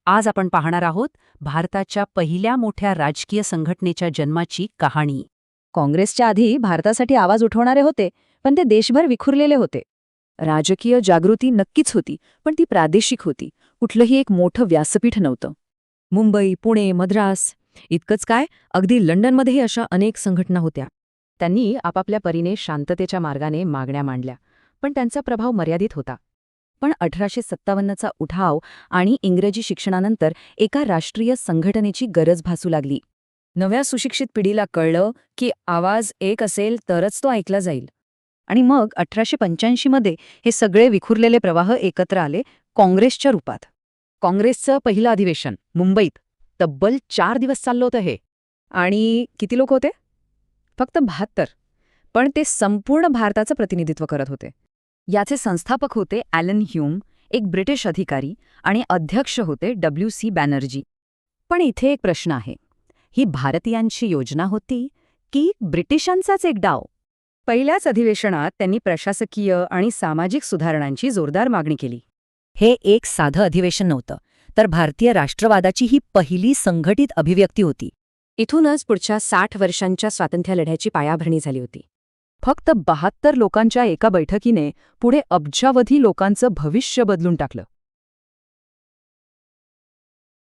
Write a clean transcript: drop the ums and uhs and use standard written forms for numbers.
आज आपण पाहणार आहोत भारताच्या पहिल्या मोठ्या राजकीय संघटनेच्या जन्माची कहाणी. काँग्रेसच्या आधी भारतासाठी आवाज उठवणारे होते, पण ते देशभर विखुरलेले होते. राजकीय जागृती नक्कीच होती, पण ती प्रादेशिक होती. कुठलंही एक मोठं व्यासपीठ नव्हतं. मुंबई, पुणे, मद्रास इतकंच काय, अगदी लंडनमध्येही अशा अनेक संघटना होत्या. त्यांनी आपापल्या परीने शांततेच्या मार्गाने मागण्या मांडल्या, पण त्यांचा प्रभाव मर्यादित होता. पण 1857चा उठाव आणि इंग्रजी शिक्षणानंतर एका राष्ट्रीय संघटनेची गरज भासू लागली. नव्या सुशिक्षित पिढीला कळलं की आवाज एक असेल तरच तो ऐकला जाईल. आणि मग 1885मध्ये हे सगळे विखुरलेले प्रवाह एकत्र आले, काँग्रेसच्या रूपात. काँग्रेसचं पहिलं अधिवेशन मुंबईत तब्बल 4 दिवस चाललं होतं हे. आणि किती लोक होते? फक्त 72. पण ते संपूर्ण भारताचं प्रतिनिधित्व करत होते. याचे संस्थापक होते ॲलन ह्यूम, एक ब्रिटिश अधिकारी, आणि अध्यक्ष होते WC बॅनर्जी. पण इथे एक प्रश्न आहे, ही भारतीयांची योजना होती की ब्रिटिशांचाच एक डाव? पहिल्याच अधिवेशनात त्यांनी प्रशासकीय आणि सामाजिक सुधारणांची जोरदार मागणी केली. हे एक साधं अधिवेशन नव्हतं, तर भारतीय राष्ट्रवादाची ही पहिली संघटित अभिव्यक्ती होती. इथूनच पुढच्या 60 वर्षांच्या स्वातंत्र्यलढ्याची पायाभरणी झाली होती. फक्त 72 लोकांच्या एका बैठकीने पुढे अब्जावधी लोकांचं भविष्य बदलून टाकलं.